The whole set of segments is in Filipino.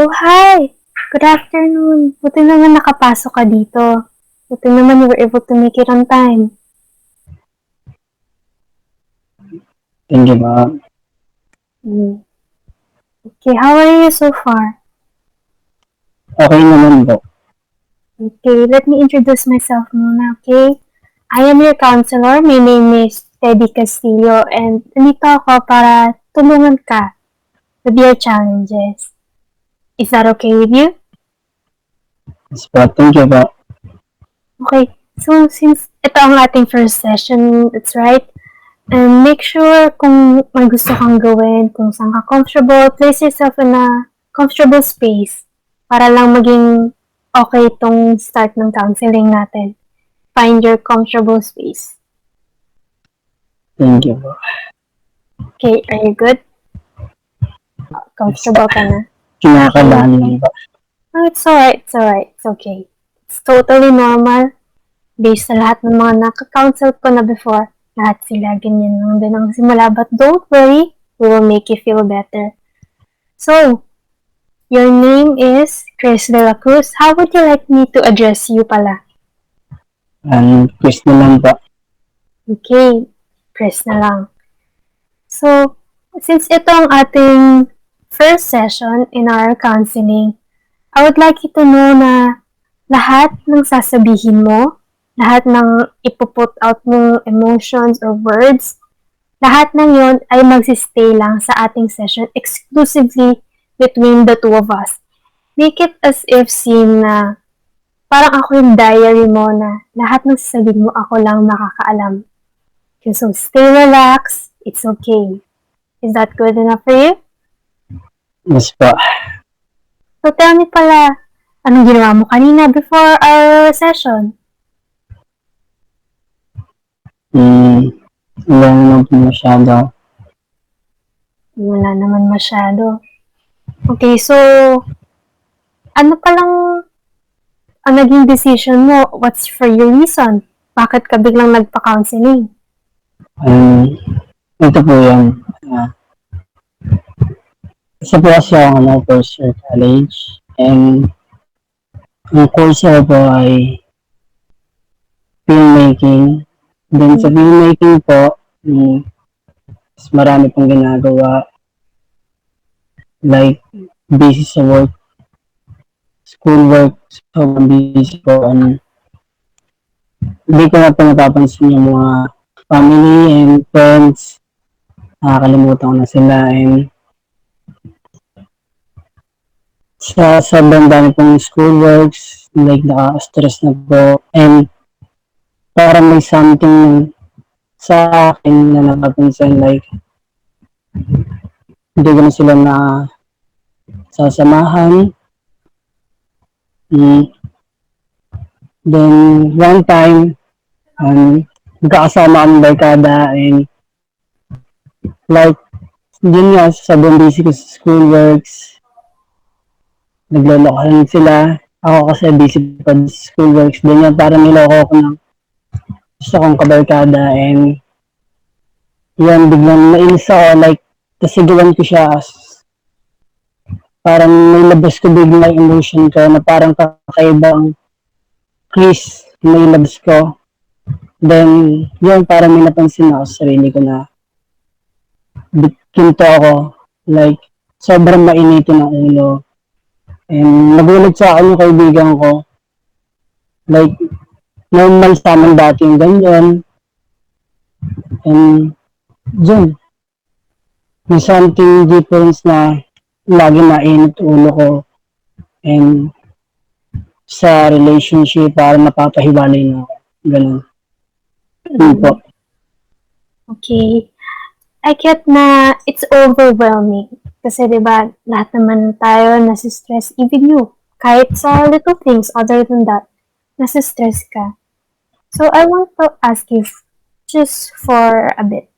Oh, hi! Good afternoon. Buti naman nakapasok ka dito. Buti naman you were able to make it on time. Thank you, ma'am. Hmm. Okay, how are you so far? Okay naman po. Okay, let me introduce myself muna, okay? I am your counselor. My name is Castillo and nandito ako para tulungan ka with your challenges. Is that okay with you? Yes po, thank you po. Okay, so since ito ang ating first session, that's right, and make sure kung may gusto kang gawin, kung saan ka comfortable, place yourself in a comfortable space para lang maging okay itong start ng counseling natin. Find your comfortable space. Thank you po. Okay, are you good? Yes po. Comfortable ka na? Kinakabahan lang po. Oh, it's alright, it's okay. It's totally normal. Based sa lahat ng mga nakaka-counsel ko na before, lahat sila ganyan lang din ang simula. But don't worry, we will make you feel better. So, your name is Kris de la Cruz. How would you like me to address you pala? Kris naman po. Okay, Kris na lang. So, since ito ang ating first session in our counseling, I would like you to know na lahat ng sasabihin mo, lahat ng ipuput out mong emotions or words, lahat ng yon ay magsistay lang sa ating session exclusively between the two of us. Make it as if seem na parang ako yung diary mo na lahat ng sasabihin mo ako lang makakaalam. Okay, so stay relaxed. It's okay. Is that good enough for you? Yes po. So tell me pala, anong ginawa mo kanina before our session? Wala naman po masyado. Wala naman masyado. Okay, so ano palang ang naging decision mo? What's for your reason? Bakit ka biglang nagpa-counseling? Ito po yan. Isa po kasi ako first year college. And ang course ko po ay filmmaking. Then sa filmmaking po, mas marami pong ginagawa. Like, busy sa work, school work, sobrang busy po. Hindi ko na po napapansin yung mga family and friends. Nakakalimutan ko na sila. And sa sobrang dami pong school works, like nakaka-stress na po. And parang may something sa akin na napapansin, like hindi ko na sila na sasamahan. Then one time, nagkakasama kami barkada and like, yun nga, sobrang busy ko sa school works. Naglolokohan sila. Ako kasi busy pa sa school works. Then yan, parang niloko ko ng gusto kong kabarkada and yan, biglang nainis ako. Like, tasigawan ko siya as parang may labas ko biglang emotion ko na parang kakaibang Kris may labas ko. Then, yun, parang may napansin ako sa sarili ko na kinto ako. Like, sobrang mainitin ang ulo. And nagulat sa akin yung kaibigan ko. Like, normal sa amin dati yung ganyan. And, dyan, may something difference na lagi mainit ulo ko. And, sa relationship, parang napapahiwalay na ako. Ganun. Yun po. Okay. I get na it's overwhelming. Kasi diba, lahat naman tayo nasi-stress, even you. Kahit sa little things other than that, nasi-stress ka. So I want to ask you just for a bit.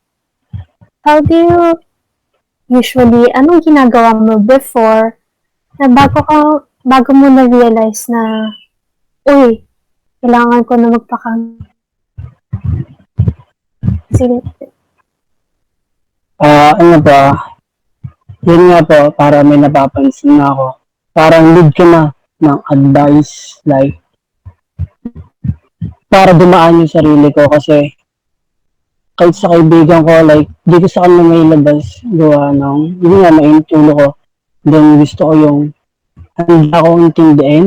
How do you usually, anong ginagawa mo before na bago mo na-realize na, uy, kailangan ko na magpa-count. Sige. Ano ba? Yun nga po, para may napapansin na ako. parang need ka na ng advice, like, para dumaan yung sarili ko kasi kahit sa kaibigan ko, like, di ko sa kanya may labas gawa ng, yun nga, mainit ulo ko. Then gusto ko yung, handa akong intindihin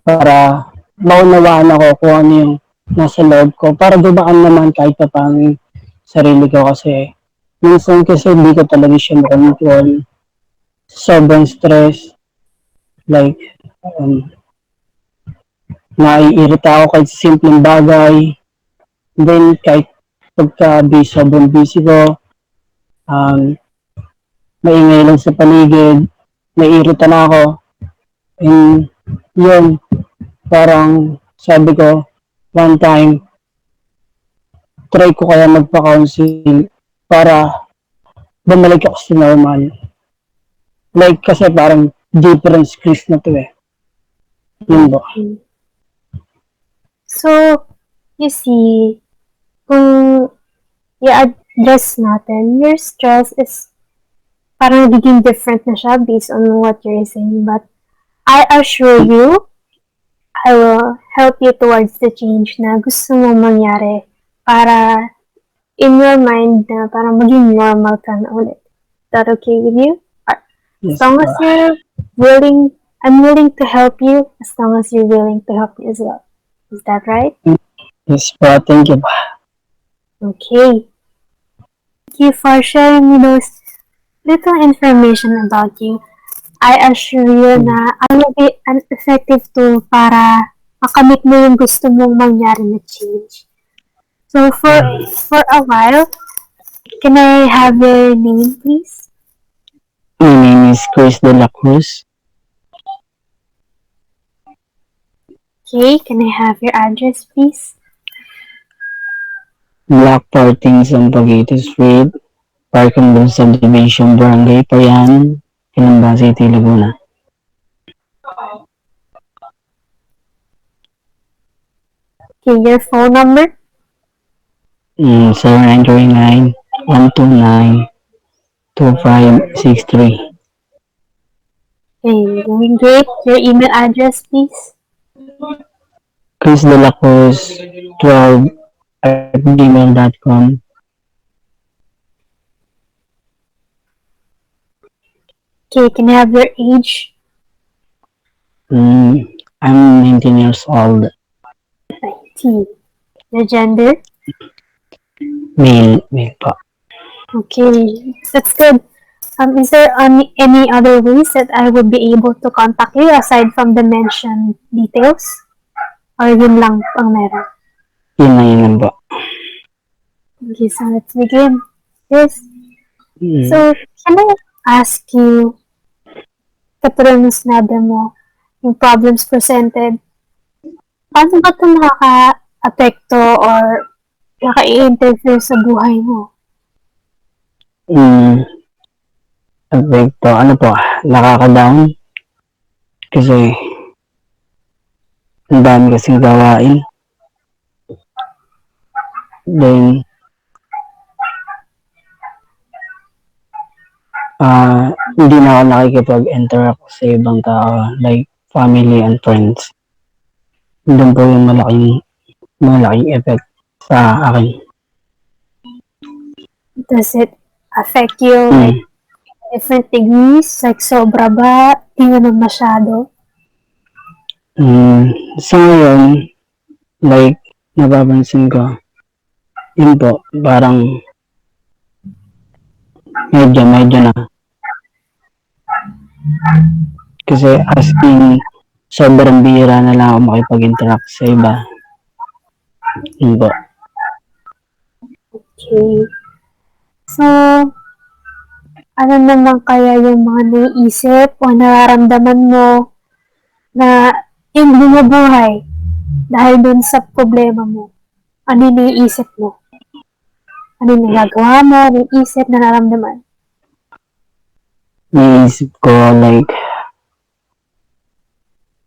para maunawaan ako kung ano yung nasa loob ko. Para dumaan naman kahit pa paano yung sarili ko kasi minsan kasi hindi ko talaga siya makontrol. Sobrang stress, like, um, naiirita ako kahit sa simpleng bagay. Then, kahit sobrang busy ko, um, maingay lang sa paligid, naiirita na ako. And, yun, parang, sabi ko, one time, try ko kaya magpa-counseling para bumalik ako sa normal. Like, kasi parang different Chris na to eh. Yun ba? Okay. So, you see, kung i-address natin, your stress is parang nagiging different na siya based on what you're saying. But I assure you, I will help you towards the change na gusto mo mangyari para in your mind na parang maging normal ka na ulit. Is that okay with you? As Yes long as ba? you're willing, I'm willing to help you as long as you're willing to help me as well. Is that right? Yes ba? Thank you ba? Okay. Thank you for sharing me those little information about you. I assure you Hmm. na I will be an effective tool para makamit mo yung gusto mong mangyari na change. So for a while, can I have your name, please? My name is Chris de Cruz, Okay, can I have your address, please? Black Parting Sampaguito Street, Parkland Subdivision, Barangay Payan, Pinamba City, Laguna. Okay, your phone number? 0939 129 2563. Okay, doing great. Your email address, please? Chris de Cruz 12 at gmail.com. Okay, can I have your age? I'm 19 years old. 19. Your gender? Male po. Okay, that's good. Is there any other ways that I would be able to contact you aside from the mentioned details? Or yun lang ang meron? Yun lang po. Okay, so let's begin. Yes. Mm, So, can I ask you, katulad ng sinabi mo, yung problems presented, paano ba ito nakaka-apekto or naka-i-interfere sa buhay mo? mm, Epekto, ano po, nakaka-down kasi ang dami kasing gawain. Then, hindi na ako nakikipag-interact sa ibang tao, like family and friends. Doon po yung malaking effect sa akin. Does it affect you like Mm. different degrees? Like sobra ba? Di naman masyado? Mm, sa ngayon, like, napapansin ko, yun po, parang medyo na. Kasi as in, sobrang bihira na lang ako makipag-interact sa iba. Yun po. Okay. So, ano naman kaya yung mga naiisip o nararamdaman mo na yung bumubuhay dahil dun sa problema mo? Ano yung naiisip mo? Ano yung nagagawa mo? Naiisip, nararamdaman? Naisip ko, like,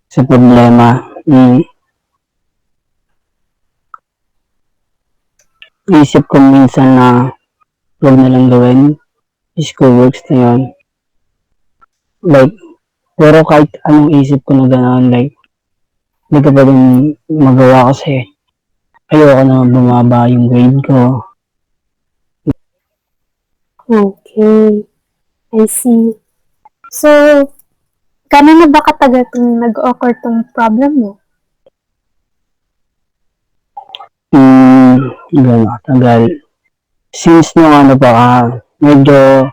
sa problema, isip ko minsan na huwag na lang gawin, school works na yun. like, pero kahit anong isip ko na gano'n, like, hindi ko pa rin magawa kasi ayoko na bumaba yung grade ko. Okay, I see. So, gano'n na ba katagal itong nag-occur tong problem mo? Gano'n katagal. Since nung ano pa, medyo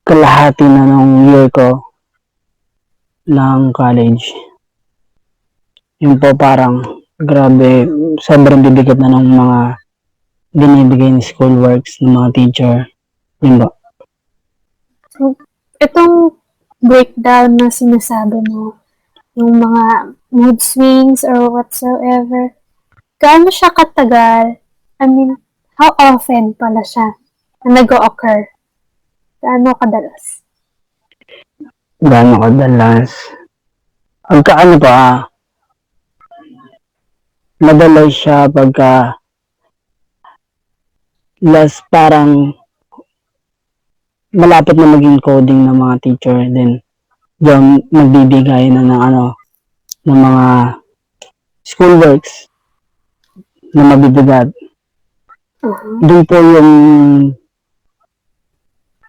kalahati na nung year ko ng college. Yun po parang grabe, sobrang bibigat na ng mga binibigay ng school works ng mga teacher. Yun ba? So, itong breakdown na sinasabi mo, yung mga mood swings or whatsoever, gaano siya katagal? I mean, how often pala siya na nag-occur? Gaano kadalas? Gano'n kadalas. Pagka ano pa, madalas siya pagka last parang malapit na maging coding ng mga teacher. Then, yung magbibigay na ng ano, ng mga school works na mabibigat. Uh-huh. Doon po yung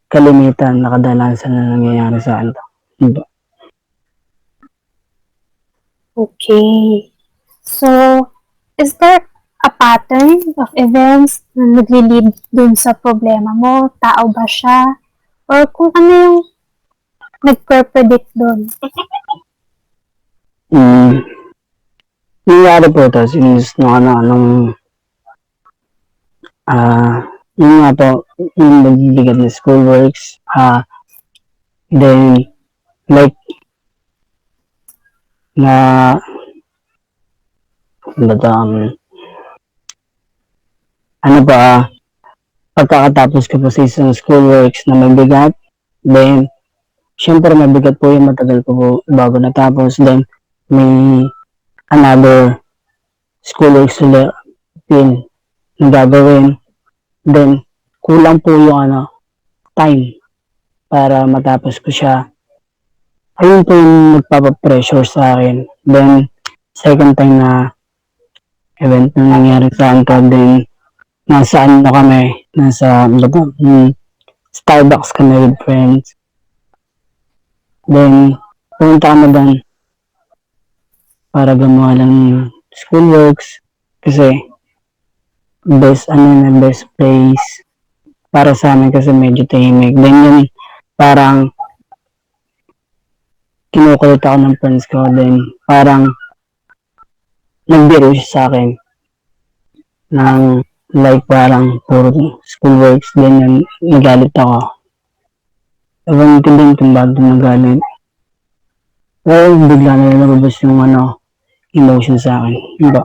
kalimitan na kadalasan na nangyayari sa ano. Diba? Okay. So, is there a pattern of events na nagli-lead dun sa problema mo? Tao ba siya? Or kung ano yung nagpe-predict dun? Mm, nangyari po ito since nung ano, yung nga po, yung mabibigat na school works, then, like, na, ano ba to, ano ba, pagkakatapos ko po sa isang school works na mabigat, then, syempre mabigat po yung matagal ko po bago natapos, then, may another school works ulit din na gagawin, then, kulang po yung ano, time para matapos ko siya. Ayun po yung nagpapapressure sa akin. Then, second time na event na nangyari sa akin, then, nasa ano kami, nasa, Starbucks kami with friends. Then, pumunta kami doon para gumawa ng schoolworks. Kasi, best place para sa amin kasi medyo tahimik. Then, yun, parang, kinukulit ako ng friends ko. Then, parang, nagbiro siya sa akin ng like parang puro schoolworks. Then, yun, nagalit ako. Ewan ko din kung bakit nagalit. Pero bigla na nalabas yung ano, emotion sa akin. Diba?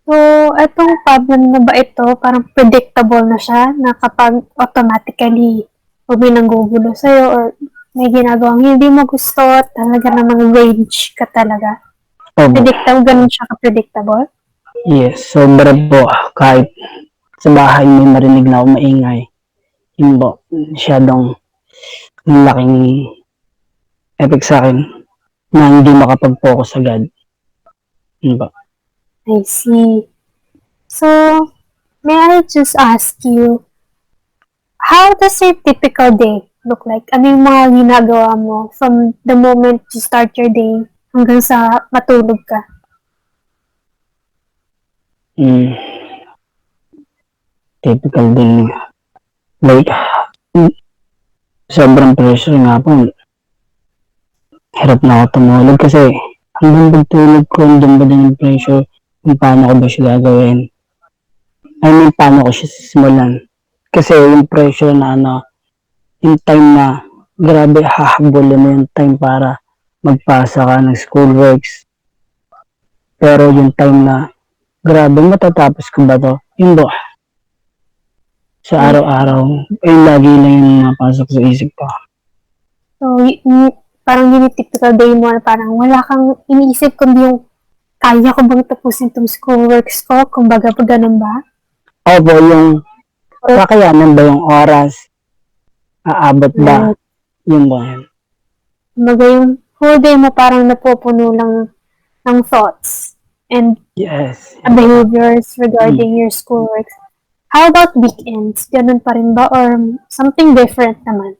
So, etong problem na ba ito, parang predictable na siya na kapag automatically may nanggugulo sa'yo or may ginagawang hindi mo gusto, talaga namang rage ka talaga. Opo. Predictable, ganun siya ka-predictable? Yes, sobra po. Kahit sa bahay may marinig na ako maingay. Yun po, masyadong laking effect sa akin na hindi makapag-focus agad. Yun po. I see. So, may I just ask you, how does your typical day look like? Ano yung mga ginagawa mo from the moment you start your day hanggang sa matulog ka? Typical din. Like, sobrang pressure nga po. Hirap na ako tumulog kasi hanggang pagtulog ko, andun ba din yung pressure kung paano ko ba siya gagawin. I mean, paano ko siya sisimulan. Kasi yung pressure na ano, yung time na grabe hahabulin mo yung time para magpasa ka ng schoolworks. Pero yung time na grabe matatapos ko ba to? Yung ba? Sa araw-araw, yung lagi lang yung napasok sa isip ko. So, parang yun yung typical day mo na parang wala kang iniisip kundi yung kaya ko bang tapusin itong schoolworks ko? Kumbaga pa ganun ba? Opo, yung Or, kakayanan ba yung oras? aabot ba? Right. Yun ba yun? Kumbaga yung whole day mo parang napupuno lang ng thoughts and Yes. behaviors Mm. regarding your schoolwork. How about weekends? Ganun pa rin ba or something different naman?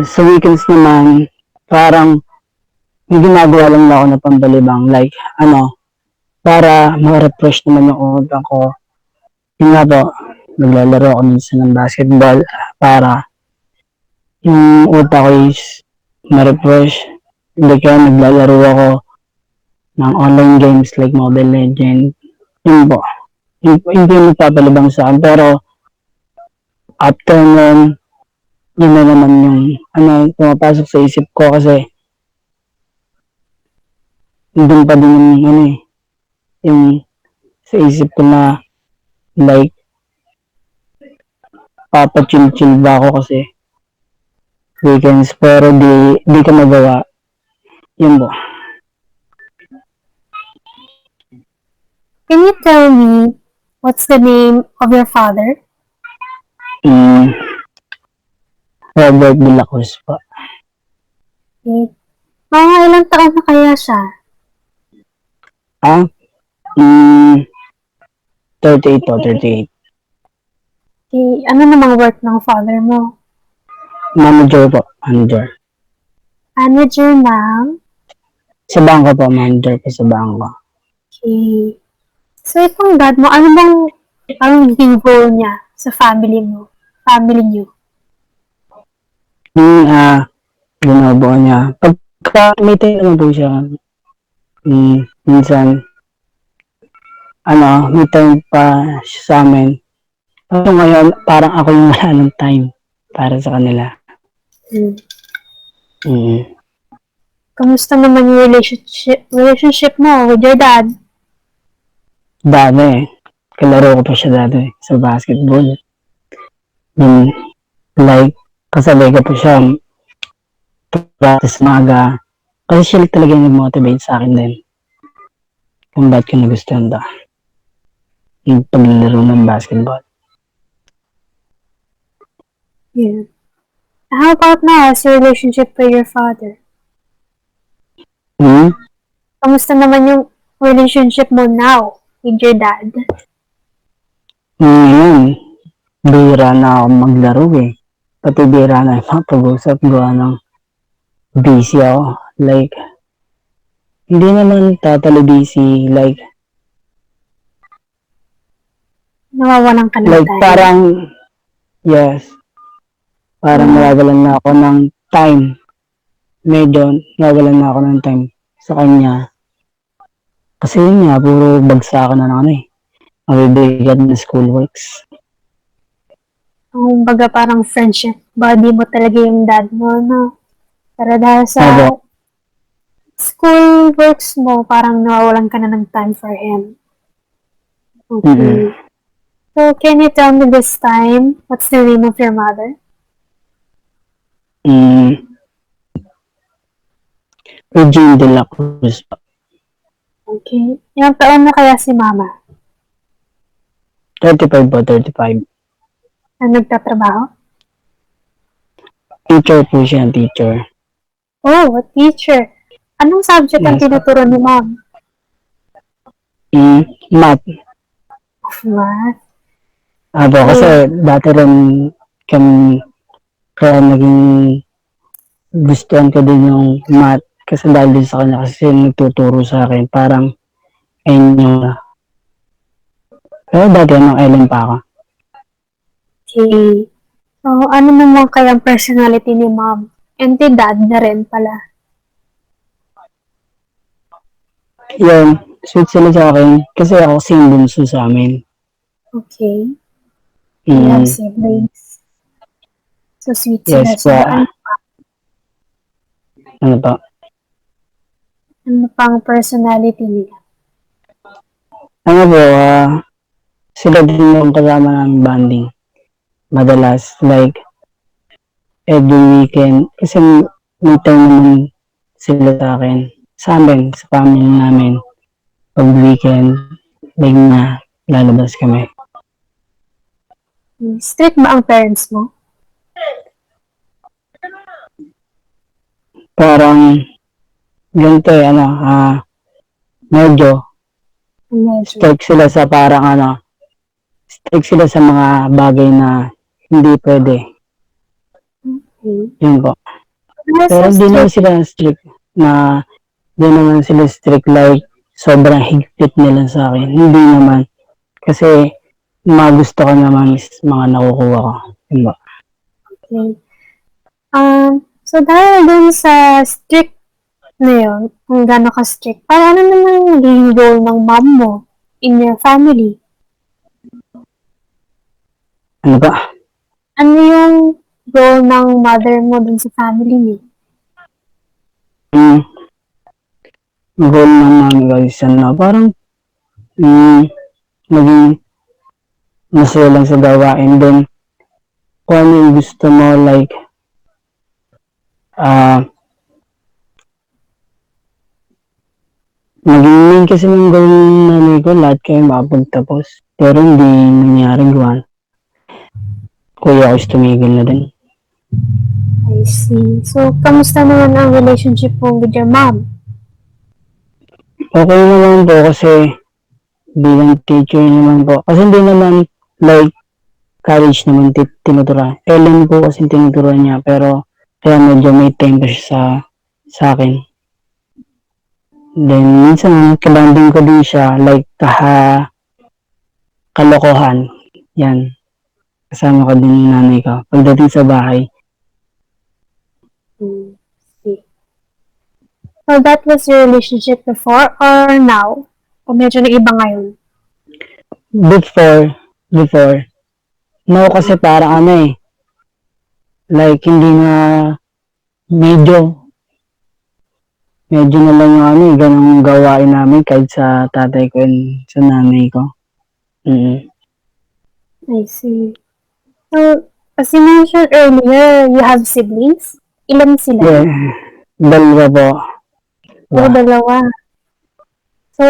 Sa weekends naman, parang may ginagawa lang ako na pambalibang. Like, para ma-refresh naman yung utak ko. Yun nga po, naglalaro ako minsan ng basketball para yung utak ko is ma-refresh. Hindi kaya naglalaro ako ng online games like Mobile Legends. Yun po. Yun po yung nagpapalibang sa akin. Pero after nun, yun na naman yung pumapasok sa isip ko kasi doon pa din yung sa isip ko na like papachill-chill ba ako kasi weekends pero di ka magawa. Yun po. Can you tell me what's the name of your father? Mm, Robert de la Cruz po. Okay. Mga ilang taon na kaya siya? Ah, mm, 38 po, 38. Okay. Ano namang work ng father mo? Manager po, manager. Manager ng... Sa bangko po, manager po sa bangko. Okay. So, itong dad mo, ano bang ang naging role niya sa family mo? Family niyo? Yung ginagawa niya. Pagka may time naman po siya, minsan, may time pa siya sa amin. Pero ngayon, parang ako yung wala ng time para sa kanila. Hmm. Mm. Kamusta naman yung relationship mo with your dad? Dati, kalaro ko pa siya dati sa basketball. Mm, like, kasabay ko pa siya practice maaga. Kasi siya talaga yung nag-motivate sa akin din. Kung ba't ko nagustuhan ba. Yung paglalaro ng basketball. Yeah. How about now, as your relationship with your father? Hmm? Kamusta naman yung relationship mo now with your dad? Ngayon, bihira na ako maglaro eh. Pati bihira na yung mapag-usap gawa ng busy ako. Like, hindi naman totally busy. Nawawalan ka ng time? Parang, yes, parang nawawalan na ako ng time. Medyo nawawalan na ako ng time sa kanya. Kasi yun nga, puro bagsakan na ng mabibigat na schoolworks. Kumbaga parang friendship buddy mo talaga yung dad mo, no? Pero dahil sa Opo. school works mo, parang nawawalan ka na ng time for him. Okay. So, can you tell me this time, what's the name of your mother? Regine de la Cruz. Okay. Ilang taon na kaya si mama? 35 po, 35. Na nagtatrabaho? Teacher po siya, teacher. Oh, a teacher. Anong subject ang Yes. tinuturo ni mom? Math. Math. Abo, kasi dati rin kami, kaya naging gustuhan ko din yung math. Kasi dahil din sa kanya, kasi nagtuturo sa akin, parang, ayun yung, pero dati nung island pa ako. Okay. So, ano naman kayang personality ni mom? And ni dad na rin pala. Yun, sweet sila sa akin, kasi ako kasing bunso sa amin. Okay. You have siblings. So, sweet sila. Yes So, po. Ano pa? ano pang personality nila? Ano po, sila din yung kasama ng banding. Madalas, like, every weekend, kasi may time naman sila sa akin, sa amin, sa family namin, pag weekend, like na lalabas kami. Strict ba ang parents mo? parang ganito ano, medyo Medyo. strict sila sa parang strict sila sa mga bagay na hindi pwede. Okay. Yun po. Why Pero so hindi naman strict? sila strict na, hindi naman sila strict like sobrang higpit nila sa akin. Hindi naman. Kasi mga gusto ko naman is mga nakukuha ko. Yun po. Okay. So dahil dun sa strict na yun, kung gaano ka strict, paano naman naging role ng mom mo in your family? Ano ba? Ano yung role ng mother mo dun sa family niyo? Yung goal ng mami ko is parang mm, maging masaya lang sa gawain. Then, kung ano yung gusto mo, like, maging main kasi ng goal ng nanay ko, lahat kayo makapagtapos. Pero hindi nangyari gawa. Kuya ko is tumigil na din. I see. So, kamusta naman ang relationship mo with your mom? Okay naman po kasi bilang teacher naman po. Kasi hindi naman like college naman tinuturuan. Ellen po kasi tinuturuan niya pero kaya medyo may time pa siya sa akin. Then minsan kabanding ko din siya like kalokohan. Yan. Kasama ko din yung nanay ko. Pagdating sa bahay. See. So, that was your relationship before or now? O medyo nag-iba ngayon? Before, before. No kasi parang like hindi na medyo medyo na lang yung ganung gawain namin kahit sa tatay ko and sa nanay ko. Mm. I see. So, as you mentioned earlier, you have siblings? Ilan sila? Yeah, dalawa po. O, Ba? dalawa. So,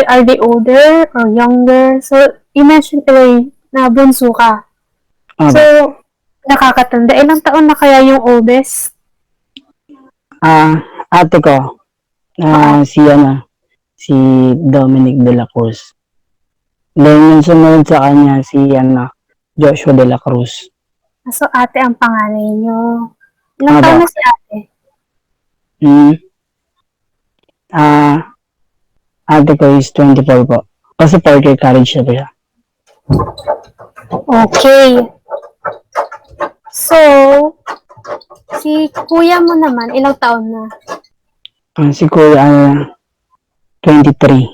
are they older or younger? So, you mentioned earlier na bunso ka. So, Aba. nakakatanda. Ilang taon na kaya yung oldest? Ate ko, Oo. si Dominic de la Cruz. Then yung sumunod sa kanya, si Joshua de la Cruz. So, ate ang panganay nyo. Ilang taon Aba. na si ate? Mm. Ate ko is 24 po. Kasi 4 year college siya po siya. Okay. So, si kuya mo naman, ilang taon na? Si Kuya, 23.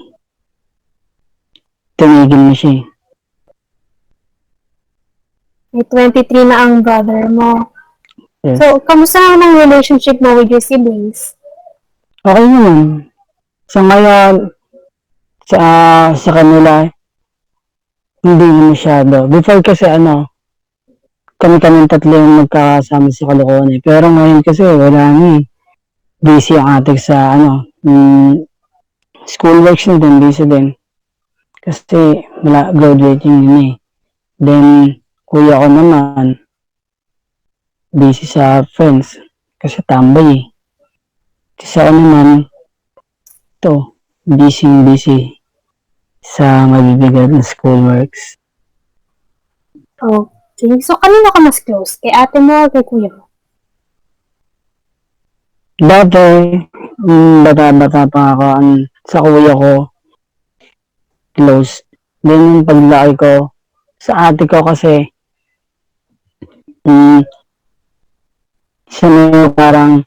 Tumigil na siya eh. May 23 na ang brother mo. Yes. So, kamusta naman ang relationship mo with your siblings? Okay naman. Sa ngayon, sa kanila, hindi na masyado. Before kasi kami tatlo yung magkakasama sa kalokohan eh. Pero ngayon kasi wala na eh. Busy ang atik sa school works na din, busy din. Kasi wala, graduating yun eh. Then, kuya ko naman, busy sa friends. Kasi tambay eh. Kasi ako naman, busy sa mabibigat na school works. Okay. So, kanino ka mas close? Kay ate mo o kay kuya mo? Dati, bata-bata pa ako, sa kuya ko, close. Then, yung paglaki ko, sa ate ko kasi, siya na yung parang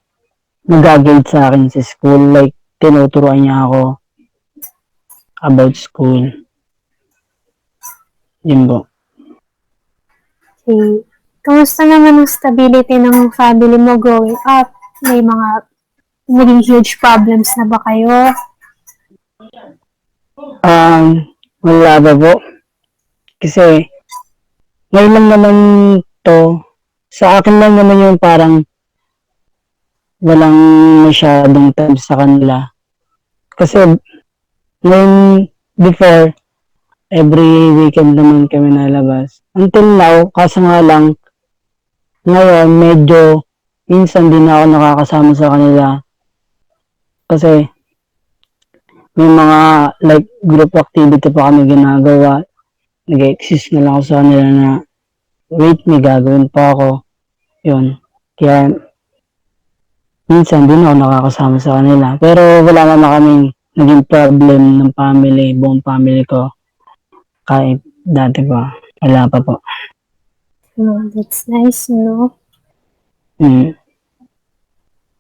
nag-guide sa akin sa school. Like, tinuturuan niya ako about school. Yun po. Okay. Kamusta naman ang stability ng family mo growing up? May mga naging huge problems na ba kayo? Wala ba po? Kasi, ngayon lang naman to, sa akin lang naman yung parang walang masyadong time sa kanila. Kasi, ngayon, before, every weekend naman kami nalabas. Until now, kaso nga lang, ngayon, medyo minsan din ako nakakasama sa kanila kasi may mga like group activity pa kami ginagawa. Nag-exist na lang ako sa kanila na wait, may gagawin pa ako. Yun. Kaya minsan din ako nakakasama sa kanila. Pero wala naman kaming naging problem ng family, buong family ko. Kahit dati pa. Wala pa po. Oh, that's nice, no? Mm.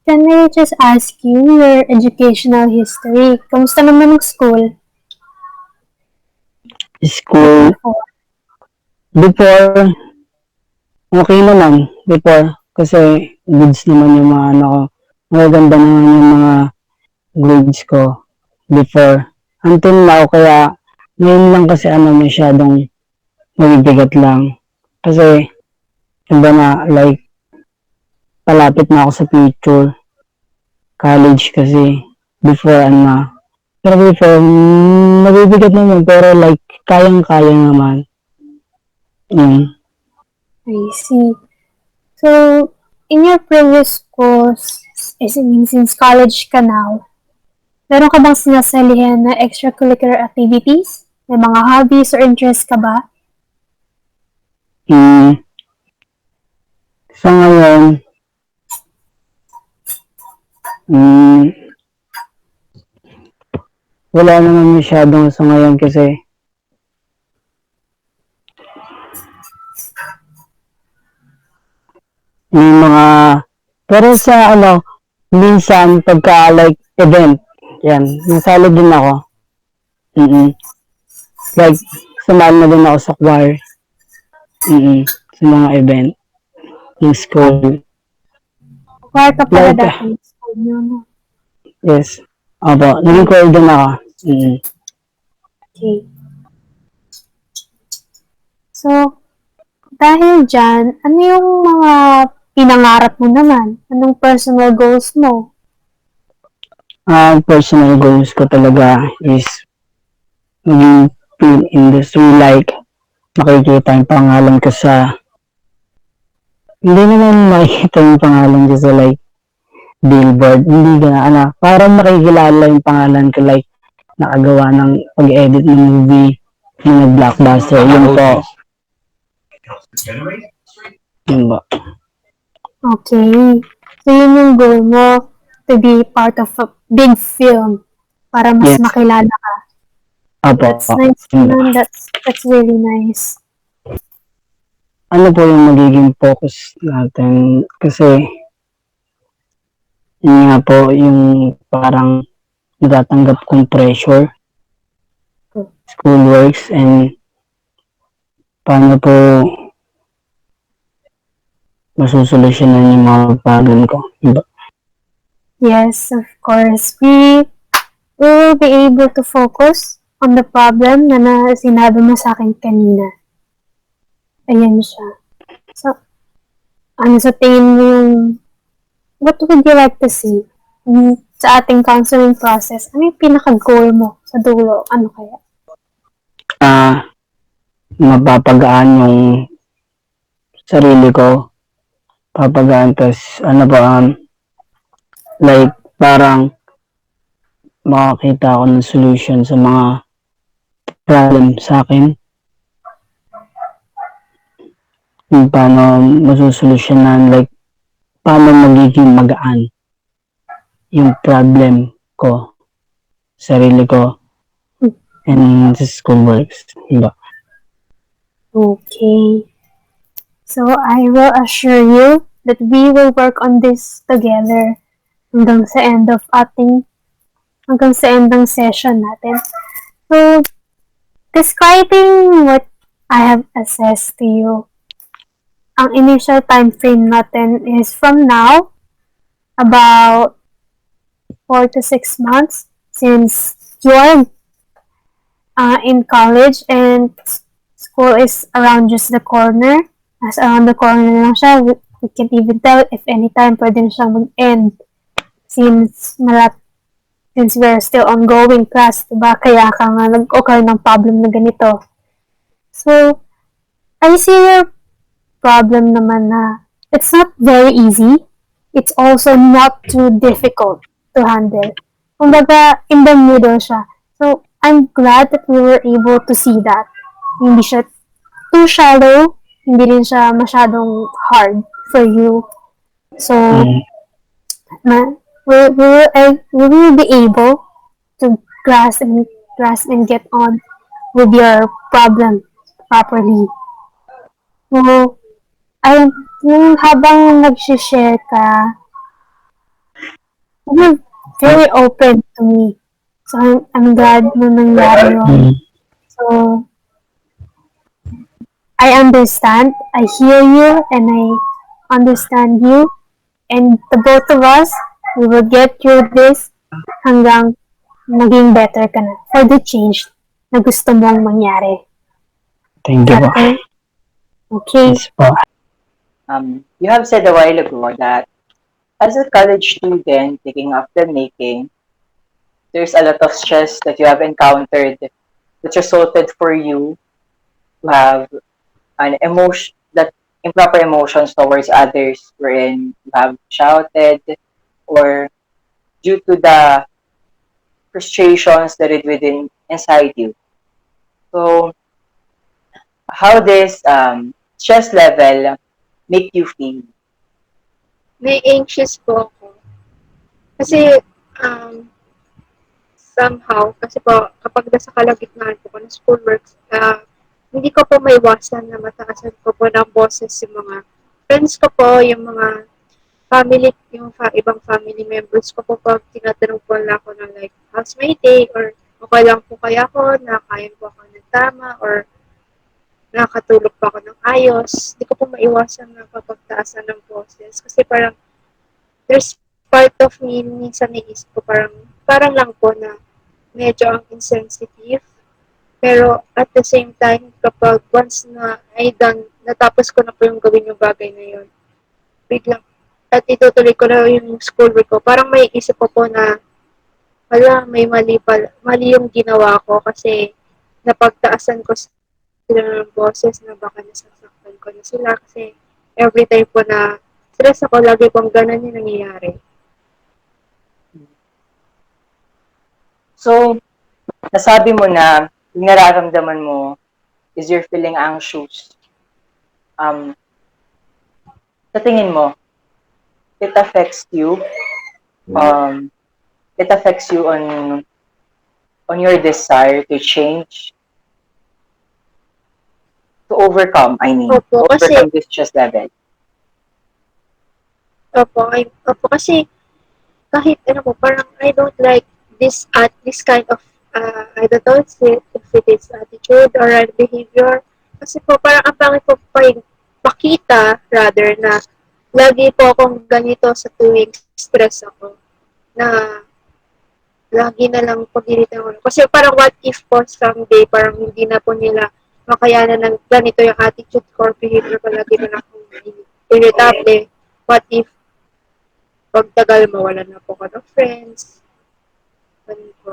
Can I just ask you your educational history? Kamusta naman ang school? Like School, before? before, okay naman. Before, kasi goods naman yung mga ano ko. Magaganda naman yung mga grades ko before. Until now, kaya ngayon lang kasi masyadong mabibigat lang. Kasi, iba na, like, palapit na ako sa future. College kasi, before pero before, mabibigat naman, pero like, kayang-kaya naman. Yun. I see. So, in your previous course, since college ka now, meron ka bang sinasalihan na extracurricular activities? May mga hobbies or interests ka ba? Mm, sa ngayon, mm, wala naman masyadong sa ngayon kasi may mga, pero sa minsan pagka like event, yan, nasali din ako. Mm-mm. Like, sumali na din ako sa choir. Mm-mm. Sa mga event ng school. Choir ka pala Like, dati ng school niyo, no? yes. Opo, naging choir din ako. Mm-mm. Okay. So, dahil dyan, ano yung mga pinangarap mo naman? Anong personal goals mo? Ang personal goals ko talaga is maging film industry, like makikita yung pangalan ko sa, hindi naman makikita yung pangalan ko sa like billboard, hindi parang makikilala yung pangalan ko like nakagawa ng pag-edit ng movie, ng blockbuster, yun po. Yun po. Okay. So, yun yung goal mo, to be part of a big film para mas Yes. makilala ka. Apo. That's nice naman. That's really nice. Ano po yung magiging focus natin? Kasi yun nga po yung parang natatanggap kong pressure, schoolworks, and paano po masusolusyonan yung mga problem ko. Diba? Yes, of course. We will be able to focus on the problem na sinabi mo sa akin kanina. Ayan siya. So, ano sa tingin mo yung, what would you like to see sa ating counseling process? Ano yung pinaka-goal mo sa dulo? Ano kaya? Mapapagaan yung sarili ko. Papagaan, tas like parang makakita ako ng solution sa mga problem sa akin. Kung paano masusolusyonan, like paano magiging magaan yung problem ko, sarili ko, and sa schoolworks. Diba? Okay. So, I will assure you that we will work on this together hanggang sa end ng session natin. So, describing what I have assessed to you, ang initial time frame natin is from now, about 4 to 6 months since you are in college and school is around just the corner. As around the corner na lang siya, we can't even tell if anytime pwede na siyang mag-end since we're still ongoing class, diba? Kaya ka nga nag-occur ng problem na ganito. So, I see your problem naman na it's not very easy it's also not too difficult to handle. Kumbaga, in the middle siya. So, I'm glad that we were able to see that. Hindi siya too shallow, hindi rin siya masyadong hard for you. So, Mm. we will be able to grasp and get on with your problem properly. So, ay, yung habang nag-share ka, you're very open to me. So, I'm glad na nangyari yun. Mm. So, I understand, I hear you, and I understand you. And the both of us, we will get through this hanggang maging better ka na for the change na gusto mong mangyari. Is Thank you that po. okay? Okay. Yes po. You have said a while ago that as a college student taking up filmmaking, there's a lot of stress that you have encountered that resulted for you to have an emotion that improper emotions towards others wherein you have shouted or due to the frustrations that it within inside you. So how this stress level make you feel? May anxious po ako. Kasi, um, somehow, kasi po, kapag nasa kalagitnaan po ko ng schoolworks, hindi ko po maiwasan na mataasan ko po ng boses yung mga friends ko po, yung mga family, ibang family members ko po pag tinatanong po na ako ng like, how's my day? Or okay lang po kaya ako, nakakain po ako ng tama, or nakakatulog pa ako ng ayos. Hindi ko po maiwasan na kapagtaasan ng boses. Kasi parang, there's part of me, minsan naisip ko, parang lang po na medyo ang insensitive. Pero at the same time, kapag once na natapos ko na po yung gawin yung bagay na yun, biglang, at itutuloy ko na yung schoolwork ko, parang may isip ko po na, wala, may mali yung ginawa ko kasi napagtaasan ko sila ng boses na baka nasasaktan ko na sila kasi every time po na stress ako, lagi pong ganun yung nangyayari. So, nasabi mo na yung nararamdaman mo is you're feeling anxious. Um, sa tingin mo, it affects you. Um, it affects you on your desire to change, to overcome. I mean, Opo, to kasi overcome this stress level. opo, kasi kahit ano po, parang I don't like this kind of, I don't know if it is attitude or behavior. Kasi po, parang ang pangit po pa pakita, rather, na lagi po akong ganito sa tuwing stress ako. Na lagi na lang pag-irita ako. Kasi parang what if po someday, parang hindi na po nila makayanan ng ganito yung attitude ko or behavior ko, lagi na lang akong irritable. What if pagtagal mawalan na po ko ng friends. Ganun po.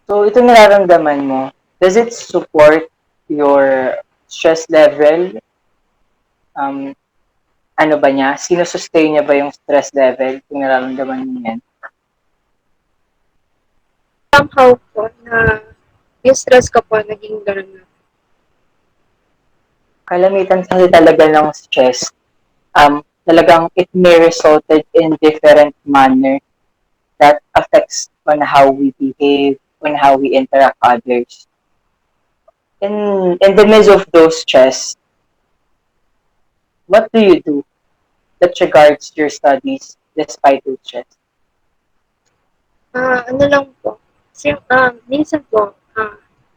So, ito nararamdaman mo, does it support your stress level? Um, ano ba niya? Sino-sustain niya ba yung stress level kung nararamdaman mo yan? Somehow po na yung stress ko po naging ganun na. Kalamitan kasi talaga ng stress, talagang it may resulted in different manner that affects on how we behave, on how we interact others. In the midst of those stress, what do you do that regards your studies despite those stress? Ano lang po. Kasi, minsan po,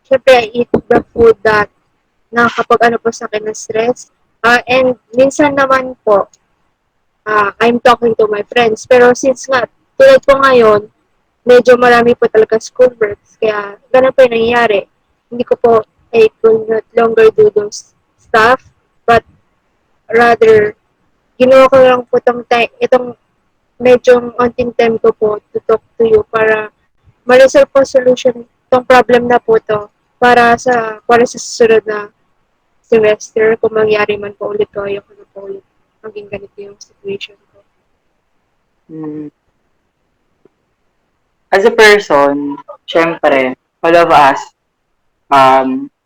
syempre I eat the food that nakakapag ano po sa akin ng stress. And minsan naman po, I'm talking to my friends. Pero since nga, tulad po ngayon, medyo marami po talaga schoolworks. Kaya, ganun po yung nangyayari. Hindi ko po, I could not longer do those stuff. But, rather, ginawa ko lang po itong medyo onting time ko po to talk to you para ma-resolve po solution itong problem na po to para sa susunod na semester kung mangyari man po ulit ko ayoko na po ulit maging ganito yung situation ko. Mm. As a person, syempre, all of us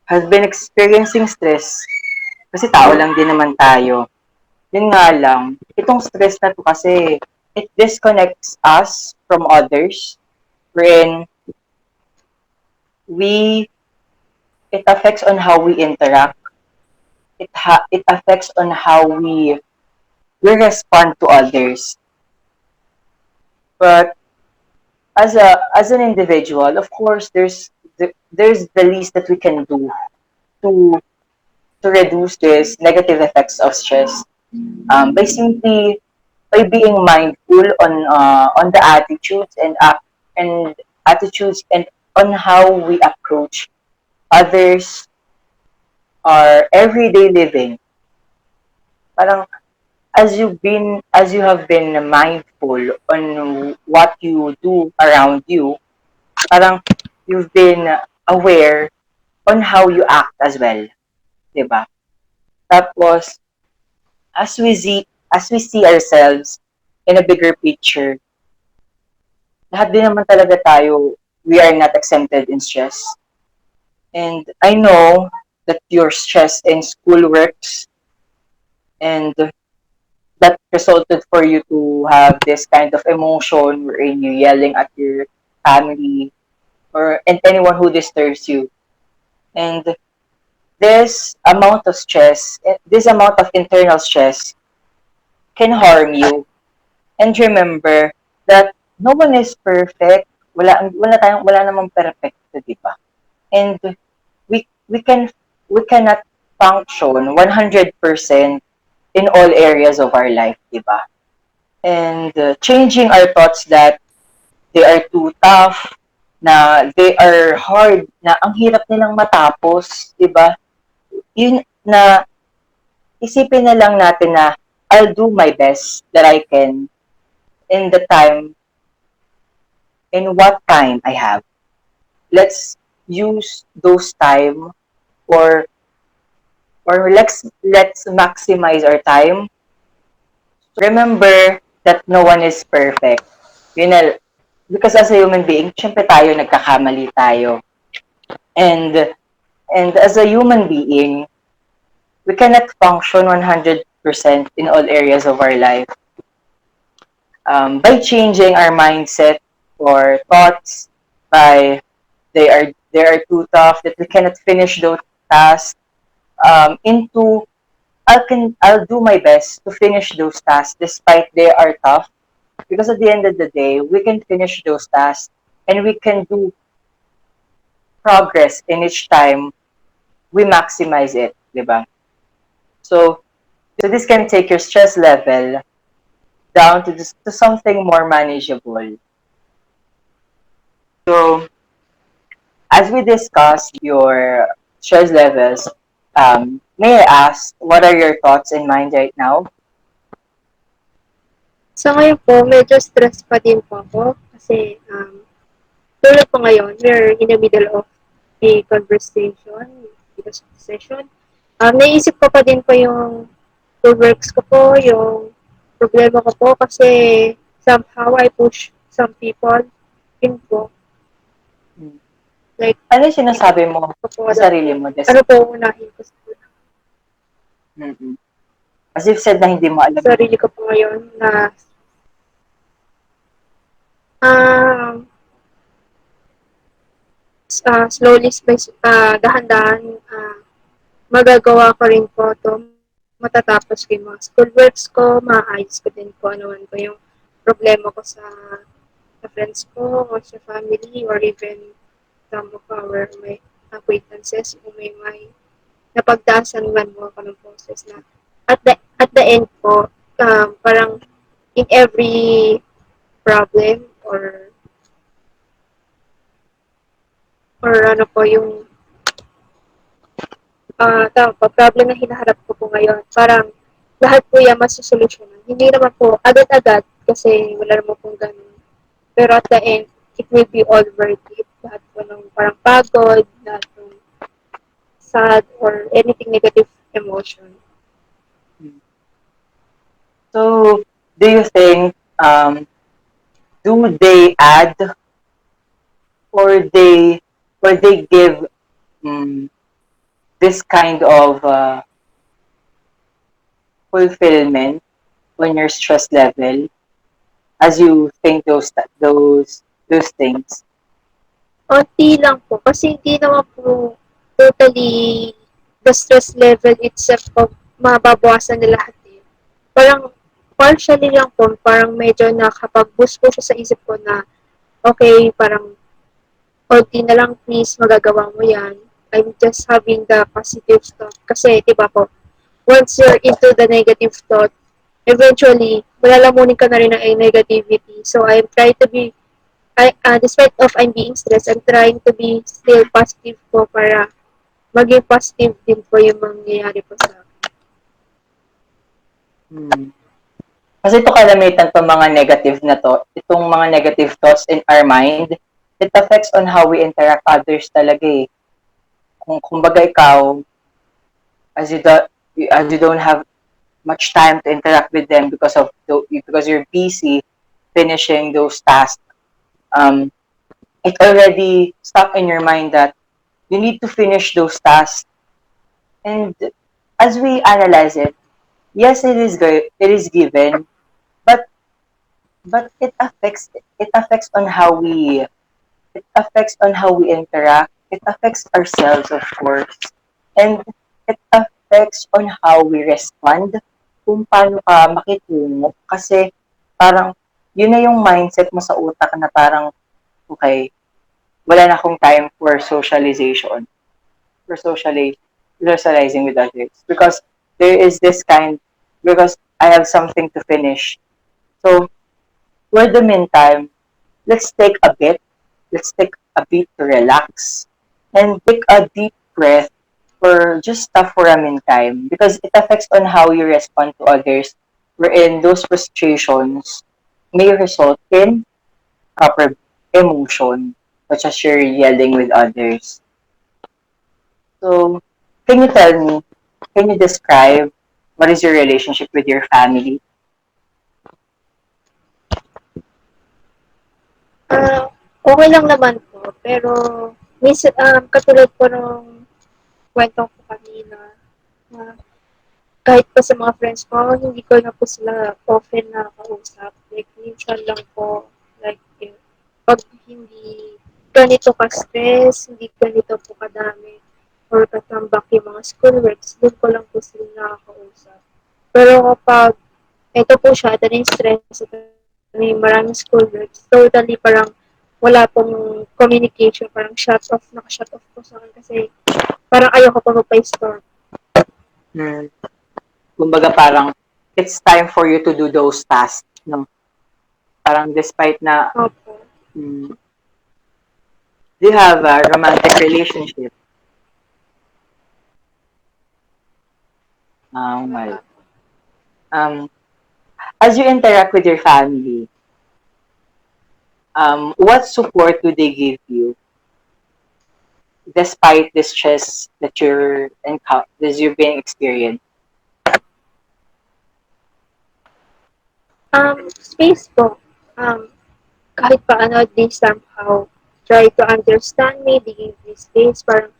has been experiencing stress kasi tao lang din naman tayo. Yun nga lang, itong stress na to kasi it disconnects us from others wherein we it affects on how we interact. It affects on how we respond to others. But as an individual, of course, there's the least that we can do to to reduce this negative effects of stress by simply by being mindful on the and attitudes and on how we approach others our everyday living. Parang as you have been mindful on what you do around you, parang you've been aware on how you act as well, 'di ba? Tapos as we see ourselves in a bigger picture, lahat din naman talaga tayo, we are not exempted in stress. And I know that your stress in school works and that resulted for you to have this kind of emotion wherein you're yelling at your family or and anyone who disturbs you. And this amount of internal stress can harm you. And remember that no one is perfect. Wala namang perfecto, di ba? And we cannot function 100% in all areas of our life, di ba? And changing our thoughts that they are too tough, na they are hard, na ang hirap nilang matapos, di ba? Yun na isipin na lang natin na I'll do my best that I can in the time in what time I have. Let's use those time or let's maximize our time. Remember that no one is perfect. Yun na, because as a human being, syempre tayo nagkakamali tayo. And as a human being, we cannot function 100% in all areas of our life. By changing our mindset or thoughts, by they are too tough that we cannot finish those tasks into I'll do my best to finish those tasks despite they are tough because at the end of the day we can finish those tasks and we can do progress in each time we maximize it, di ba? So this can take your stress level down to something more manageable. So as we discuss your stress levels, may I ask what are your thoughts in mind right now? Sa ngayon po, medyo stress pa din po ako kasi tulad po ngayon, we're in the middle of a conversation, because of the session. Naisip ko pa din po yung works ko po, yung problema ko po kasi somehow I push some people in po. Like, Ano yung sinasabi mo ko po, sa sarili mo? ano po unahin ko sa Mm-mm. As if said na hindi mo alam. sarili ko po ngayon na um, slowly, dahan-dahan, magagawa ko rin po to matatapos ko yung mga school works ko, maayos ko din po ano man po yung problema ko sa friends ko or sa family or even some of my acquaintances kung may napagdasan man mo ako ng process na at the end po, parang in every problem or ano po yung tama po, problem na hinaharap ko po ngayon. Parang lahat po yan masusolusyonan. Hindi naman po agad-agad kasi wala naman pong ganun. Pero at the end, it will be all worth it. Lahat po ng parang pagod, lahat ng sad or anything negative emotion. So, do you think, do they add or they give um, this kind of fulfillment on your stress level as you think those things? Onti lang po. Kasi hindi naman po totally the stress level itself po mababawasan na lahat eh. Parang partially lang po, parang medyo nakapag-boost po siya sa isip ko na okay, parang konti na lang please, magagawa mo yan. I'm just having the positive thought. Kasi, di ba po, once you're into the negative thought, eventually, malalamunin ka na rin ng negativity. So, I'm trying to be despite of I'm being stressed, I'm trying to be still positive po para maging positive din po yung mangyayari po sa akin. Hmm. Kasi ito kalamitan itong mga negative na to, itong mga negative thoughts in our mind, it affects on how we interact others talaga eh. Kung kumbaga ikaw, as you, do, as you don't have much time to interact with them because you're busy finishing those tasks, um, it already stuck in your mind that you need to finish those tasks. And as we analyze it, yes, it is good, it is given, but it affects on how we it affects on how we interact. It affects ourselves, of course, and it affects on how we respond. Kung paano ka makitungo kasi parang yun na yung mindset mo sa utak na parang okay, wala na akong time for socialization, for socializing with others because there is this kind because I have something to finish. So for the meantime, let's take a bit. Let's take a beat to relax and take a deep breath for just stop for a meantime because it affects on how you respond to others wherein those frustrations may result in proper emotion such as you're yelling with others. So can you tell me, can you describe what is your relationship with your family? Okay lang naman po, pero katulad po nung kwento ko kanina, na kahit pa sa mga friends ko, hindi ko na po sila often na kausap. Like, minsan lang po, like, pag hindi ganito ka-stress, hindi ganito po kadami, or katambak yung mga schoolworks, doon ko lang po sila nakakausap. Pero kapag ito po siya, ito na yung stress, ito na yung maraming schoolworks, totally parang wala pong communication, parang naka-shut off po sa akin kasi parang ayoko pa magpa-store. Hmm. Kumbaga parang it's time for you to do those tasks. No? Parang despite na Opo. mm, do you have a romantic relationship? Well, Wala. um, as you interact with your family, what support do they give you despite the stress that you're being experienced? Space po. Kahit paano, they somehow try to understand me, they give me space, parang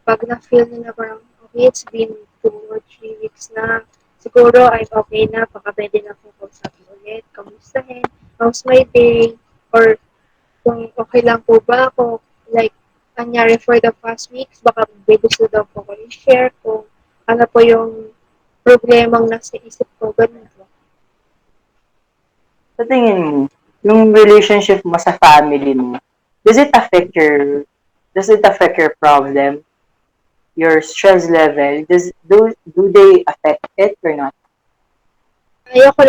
pag na-feel nila parang, okay, it's been 2 or 3 weeks na, siguro I'm okay na, baka pwede na akong kausapin ulit, kamustahin, how's my day, or kung okay lang po ba ako, like, anyari for the past weeks, baka may gusto daw po ko i-share kung ano po yung problemang nasa isip ko, ganun po. Sa tingin mo, yung relationship mo sa family mo, does it affect your does it affect your problem, your stress level? Do they affect it or not? Ayoko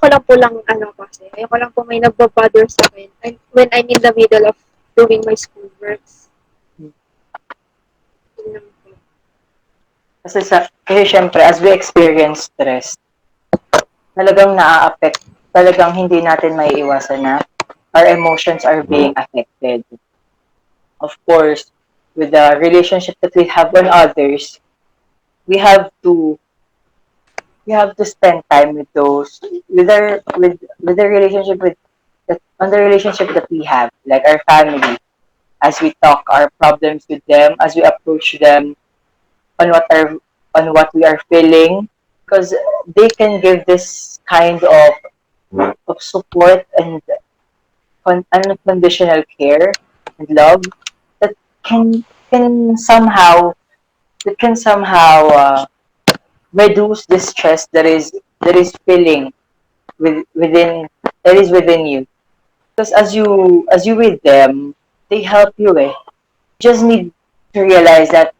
lang po lang, kasi, ayoko lang po may nagbabother sa akin when I'm in the middle of doing my schoolworks. Yun lang po. Kasi syempre, as we experience stress, talagang naa-affect, talagang hindi natin maiiwasan na our emotions are being affected. Of course, with the relationship that we have on others, we have to you have to spend time with those with the relationship with on the relationship that we have, like our family, as we talk our problems with them, as we approach them on what we are feeling, because they can give this kind of support and unconditional care and love that can can somehow that can somehow reduce the stress that is feeling within that is within you. Because as you with them, they help you. You just need to realize that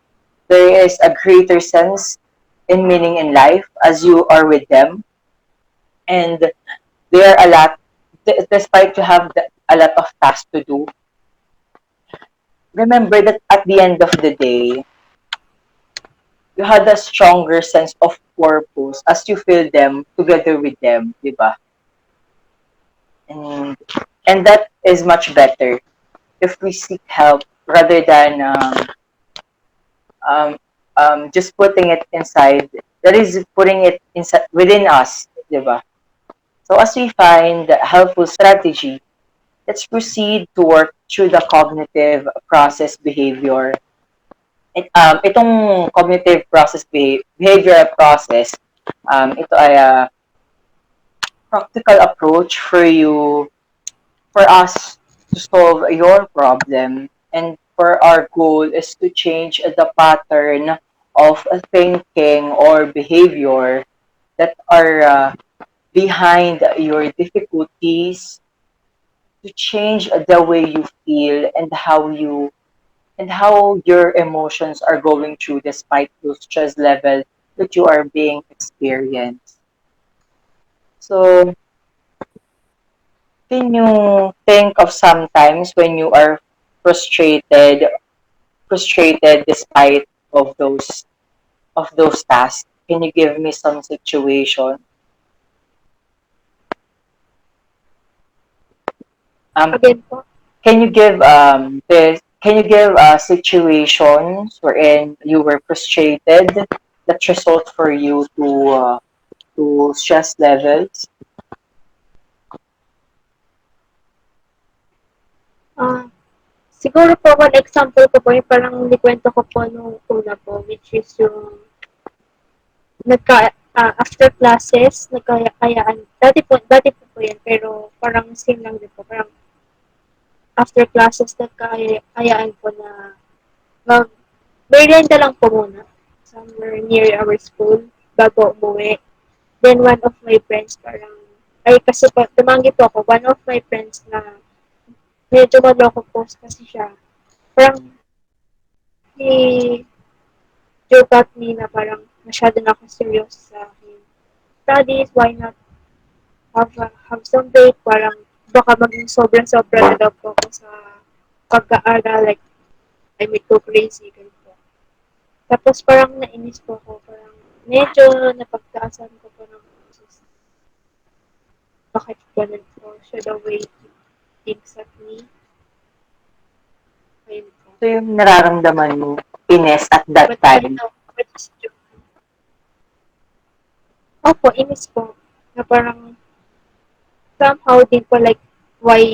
there is a greater sense in meaning in life as you are with them, and they are a lot. Despite you have a lot of tasks to do, remember that at the end of the day, you had a stronger sense of purpose as you feel them together with them, di ba? And and that is much better if we seek help rather than um, just putting it inside. That is putting it inside within us, di ba? So as we find helpful strategy, let's proceed to work through the cognitive process behavior. Itong cognitive process behavioral process, ito ay practical approach for you, for us to solve your problem, and for our goal is to change the pattern of thinking or behavior that are behind your difficulties, to change the way you feel and how your emotions are going through despite those stress level that you are being experienced. So, can you think of sometimes when you are frustrated, frustrated despite of those tasks? Can you give me some situation? Um, Again po. can you give can you give situations wherein you were frustrated that result for you to stress levels? Ah, siguro po one example ko po yung parang nikwento ko po nung una po, which is yung after classes, nagkayaan. Dati po po yan, pero parang same lang din po. Parang after classes, nagkayaan po na mag, merienda lang po muna. Somewhere near our school, bago umuwi. Then one of my friends parang, ay kasi po, tumanggi po ako, one of my friends na medyo maloko po kasi siya. Parang, he joke at me na parang masyado na ako serious sa akin. Studies, why not have some break? Parang baka maging sobrang-sobra na daw po ako sa pagka-aral. Like, I may go crazy. Ganun po. Tapos parang nainis po ako. Parang medyo napagtaasan ko po ng boses. Bakit ganun po? Should the way he thinks at me? Ayun po. So yung nararamdaman mo, Ines, at that But I time, know, but it's joke. Opo, inis po. Na parang somehow din po like why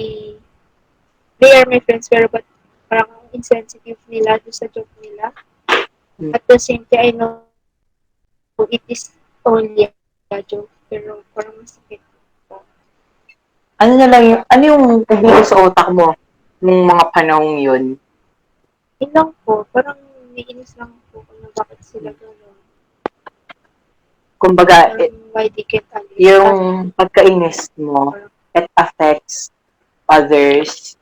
they are my friends pero but parang insensitive nila do sa joke nila. mm, At the same time, I know it is only a joke pero parang masakit po. ano na lang yung, ano yung nagdito sa utak mo nung mga panahong yun? Yun lang po, parang naiinis lang po kung na bakit sila gano'n. Kumbaga, Parang why they can't yung understand. pagkainis mo, Parang, it affects others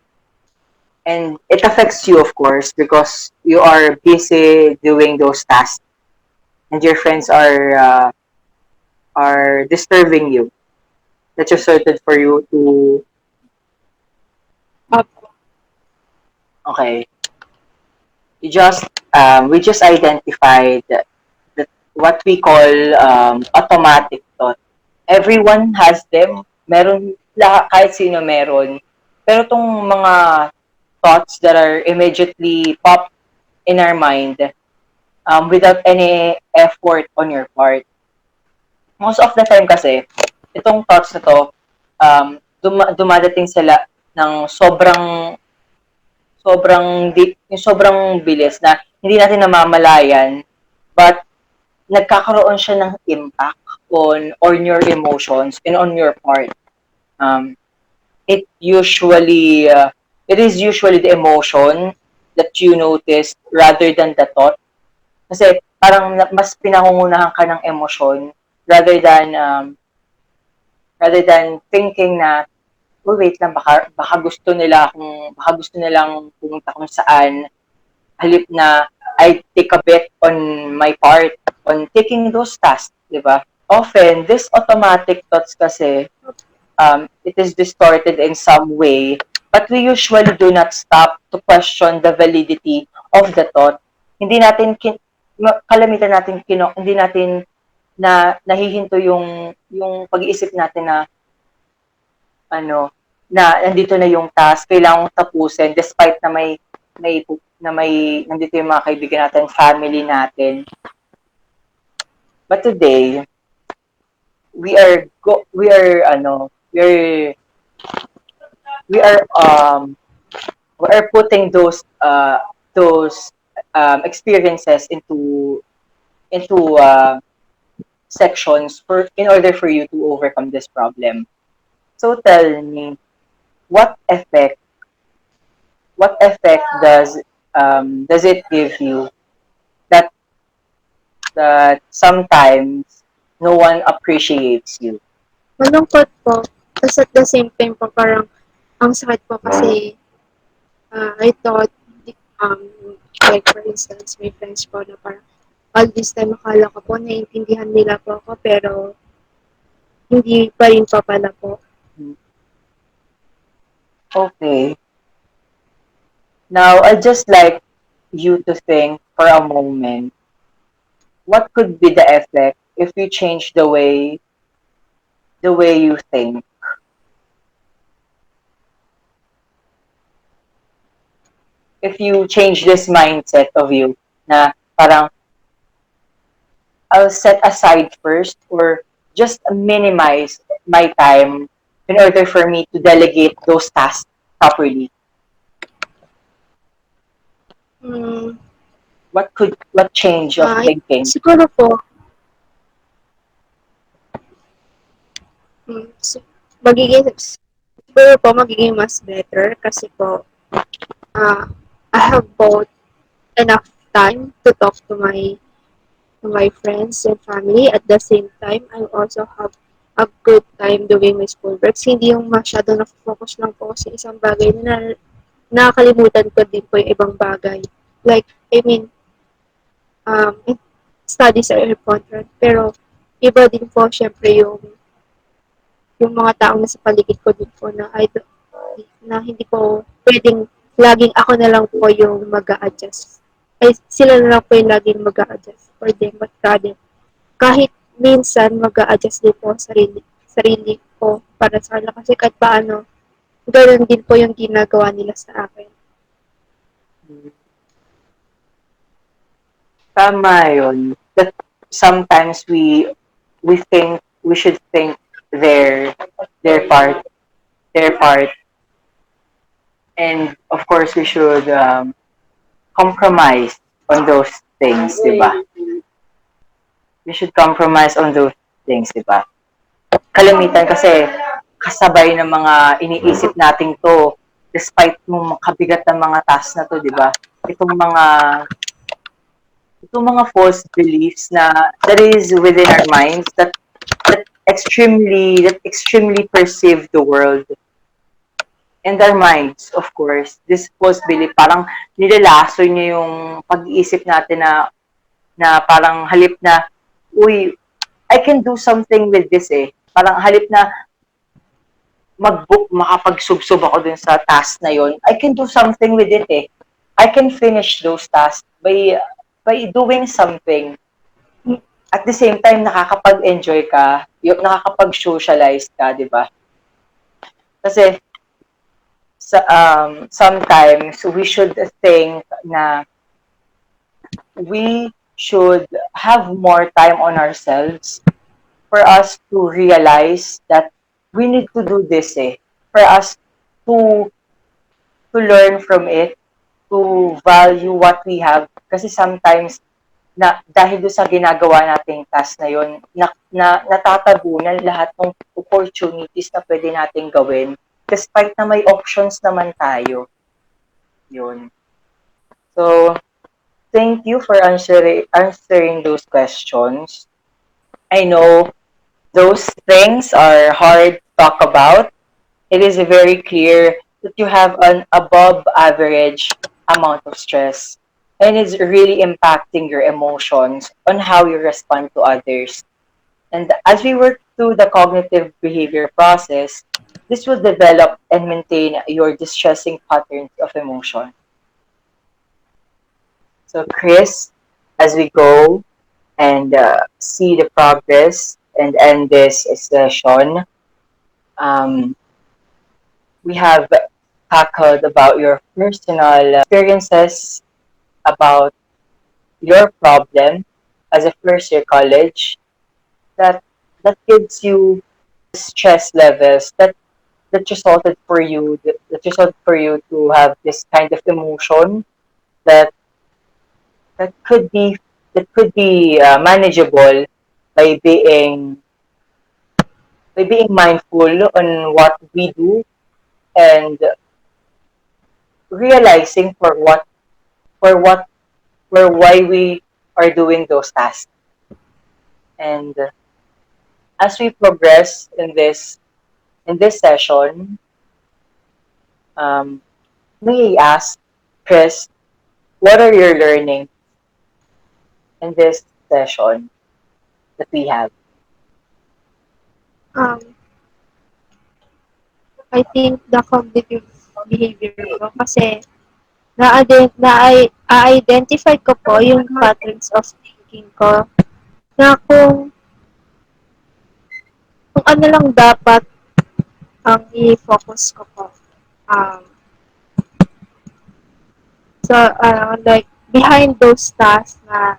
and it affects you of course because you are busy doing those tasks and your friends are disturbing you. That's just suited for you to opo, okay. You just we just identified that what we call automatic thought. Everyone has them. Meron kahit sino meron. Pero tong mga thoughts that are immediately pop in our mind without any effort on your part. most of the time kasi, itong thoughts na to, dumadating sila ng sobrang bilis na hindi natin namamalayan, but nagkakaroon siya ng impact on your emotions and on your part. Um, it usually it is usually the emotion that you notice rather than the thought. Kasi parang mas pinangungunahan ka ng emosyon rather than thinking na, oh, wait lang, baka gusto nilang pumunta kung saan, halip na I take a bet on my part on taking those tasks, di ba? Often, this automatic thoughts kasi, it is distorted in some way, but we usually do not stop to question the validity of the thought. Hindi natin, kalamitan natin, hindi natin na nahihinto yung pag-iisip natin na ano na nandito na yung task, kailangan tapusin despite na may nandito yung mga kaibigan natin, family natin. But today, we are go we are ano we are putting those experiences into sections for in order for you to overcome this problem. So tell me, what effect what effect does it give you that that sometimes no one appreciates you? Malungkot po. Tapos at the same time po, parang ang sakit po kasi I thought, um, like for instance, may friends po na parang all this time akala ko po naiintindihan nila po ako pero hindi pa rin pa pala po. Okay. Now, I'd just like you to think for a moment, what could be the effect if you change the way you think? If you change this mindset of you na parang I'll set aside first or just minimize my time in order for me to delegate those tasks properly. Hmm, What change of thinking? siguro po, magiging, siguro po magiging mas better kasi po, I have both enough time to talk to my friends and family. At the same time, I also have a good time doing my schoolworks. Hindi yung masyado na-focus lang po sa isang bagay na nakakalimutan ko din po yung ibang bagay. Like, I mean, um, studies are important. Pero, iba din po, syempre, yung mga taong nasa paligid ko din po na hindi ko pwedeng laging ako na lang po yung mag-a-adjust. Ay, sila na lang po yung laging mag-a-adjust for them, but rather, kahit minsan mag-a-adjust din po sarili ko para sa kanila kasi kahit paano, ganoon din po yung ginagawa nila sa akin. Tama yun. That sometimes we think we should think their their part their part, and of course we should compromise on those things, di ba? We should compromise on those things, di ba? Kalimitan kasi kasabay ng mga iniisip nating to despite mong makabigat ng mga task na to, di ba? Itong mga false beliefs na that is within our minds that extremely perceive the world and our minds, of course. This false belief parang nilalaso niya yung pag-iisip natin na parang halip na, uy, I can do something with this eh. Parang halip na makapagsubsob ako dun sa task na yon, I can do something with it eh. I can finish those tasks by doing something. At the same time, nakakapag-enjoy ka, nakakapag-socialize ka, di ba? Kasi sometimes we should think na we should have more time on ourselves for us to realize that we need to do this for us to learn from it, to value what we have. Kasi sometimes, na dahil doon sa ginagawa nating task na yon natatabunan lahat ng opportunities na pwede nating gawin despite na may options naman tayo. Yun. So, thank you for answering those questions. I know those things are hard to talk about. It is very clear that you have an above average amount of stress and it's really impacting your emotions on how you respond to others. And as we work through the cognitive behavior process, this will develop and maintain your distressing patterns of emotion. So, Chris, as we go and see the progress and end this session, um, we have tackled about your personal experiences about your problem as a first year college that gives you stress levels that resulted for you to have this kind of emotion that that could be manageable by being mindful on what we do and realizing for what for why we are doing those tasks. And as we progress in this session, um, may I ask, Chris, what are your learning in this session that we have? Um, I think the cognitive behavior po kasi na-identify ko po yung patterns of thinking ko na kung ano lang dapat ang i-focus ko po. Um, so, like, behind those tasks na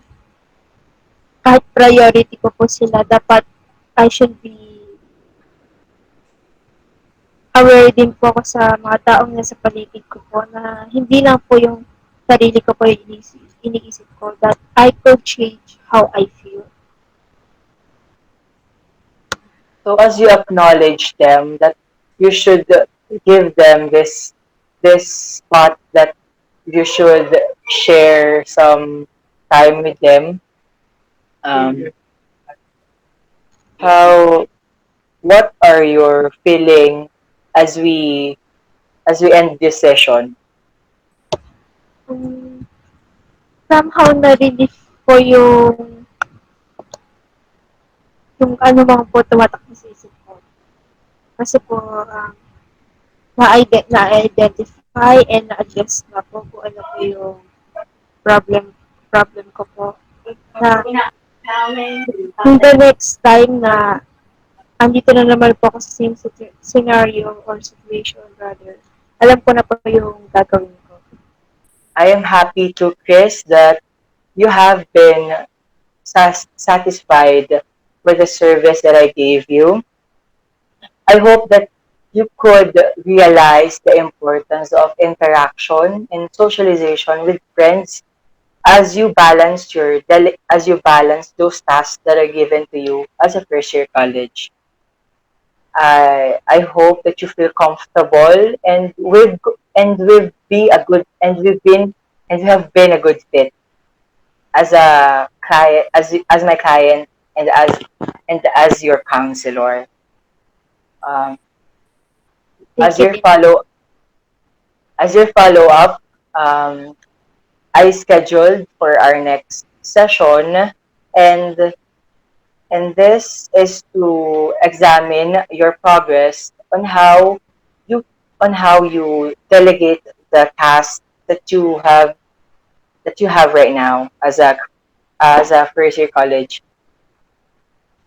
kahit priority ko po sila, dapat I should be aware din po ako sa mga taong nasa paligid ko po na hindi lang po yung sarili ko po yung iniisip ko that I could change how I feel. So as you acknowledge them, that you should give them this spot that you should share some time with them. How what are your feeling as we end this session? Um, somehow na-relief po yung ano mang po tumatakbo sa isip ko. Kasi po, na-identify and na-address na po kung ano po yung problem problem ko po. Na in the next time na andito na naman po ako sa same scenario or situation rather, alam ko na po yung gagawin ko. I am happy to Chris that you have been satisfied with the service that I gave you. I hope that you could realize the importance of interaction and socialization with friends as you balance those tasks that are given to you as a first year college. I hope that you feel comfortable and we've be a good and we've been and you have been a good fit as a client as my client and as your counselor. Um, Thank as you your din. follow up, I scheduled for our next session, and this is to examine your progress you on how you delegate the tasks that you have right now as a first year college.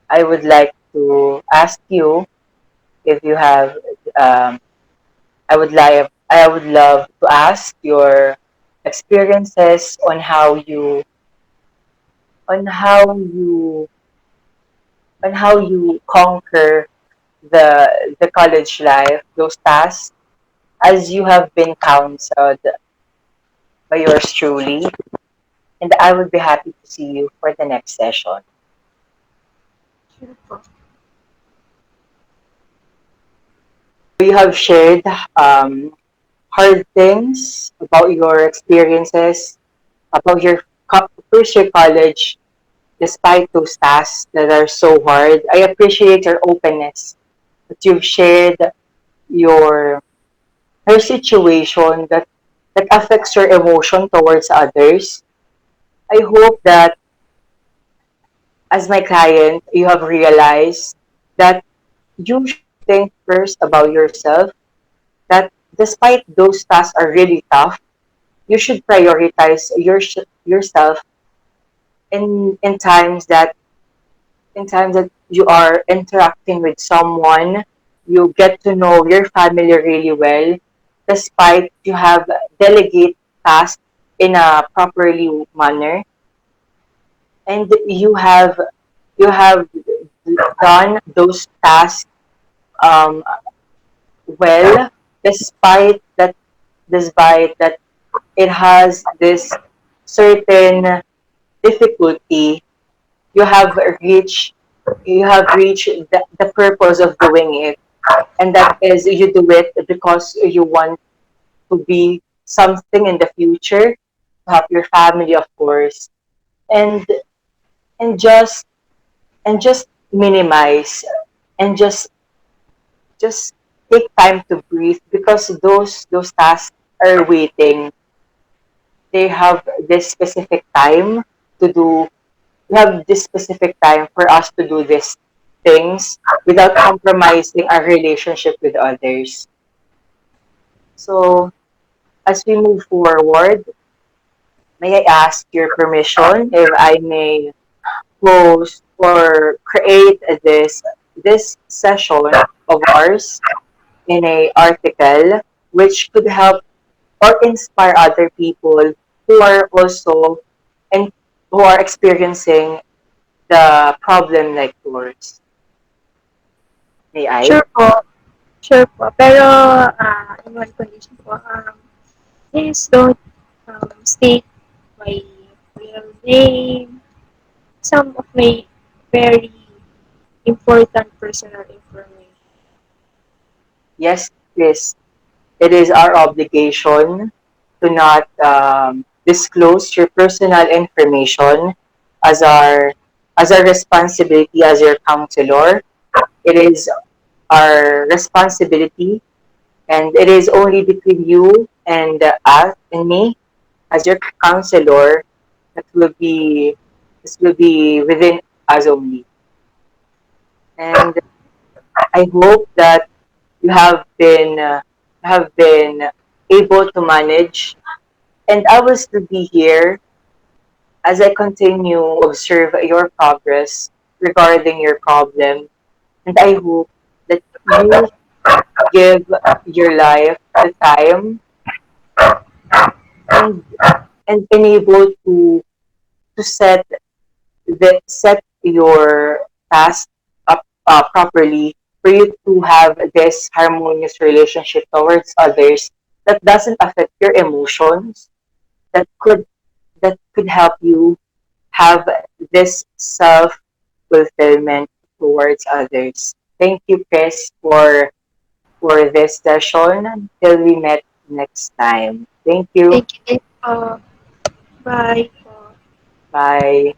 I would like to ask you if you have um, I would love to ask your experiences on how you on how you conquer the college life, those tasks, as you have been counseled by yours truly. And I would be happy to see you for the next session. Sure po. You have shared um, hard things about your experiences, about your first year college, despite those tasks that are so hard. I appreciate your openness that you've shared your your situation that affects your emotion towards others. I hope that as my client, you have realized that you should think first about yourself, that despite those tasks are really tough, you should prioritize yourself in times that you are interacting with someone, you get to know your family really well, despite you have delegate tasks in a properly manner, and you have done those tasks um, well, despite that despite that it has this certain difficulty, you have reached you have reached the purpose of doing it, and that is you do it because you want to be something in the future, to help your family, of course, and and just just minimize, and just take time to breathe, because those tasks are waiting. They have this specific time to do we have this specific time for us to do these things without compromising our relationship with others. So as we move forward, may I ask your permission if I may post or create this session of ours in a article which could help or inspire other people who are also and who are experiencing the problem like yours. May I? Sure po. Sure po. Pero, in one condition po, please don't state my real name, some of my very important personal information. Yes, Chris. It is our obligation to not disclose your personal information as our responsibility as your counselor. It is our responsibility, and it is only between you and us and me as your counselor that will be this will be within us only. And I hope that you have been able to manage, and I will still be here as I continue to observe your progress regarding your problem. And I hope that you give your life the time, and enable to set your task up properly for you to have this harmonious relationship towards others that doesn't affect your emotions, that could help you have this self fulfillment towards others. Thank you, Chris, for this session. Until we met next time. Thank you. Thank you din po. Bye po. Bye.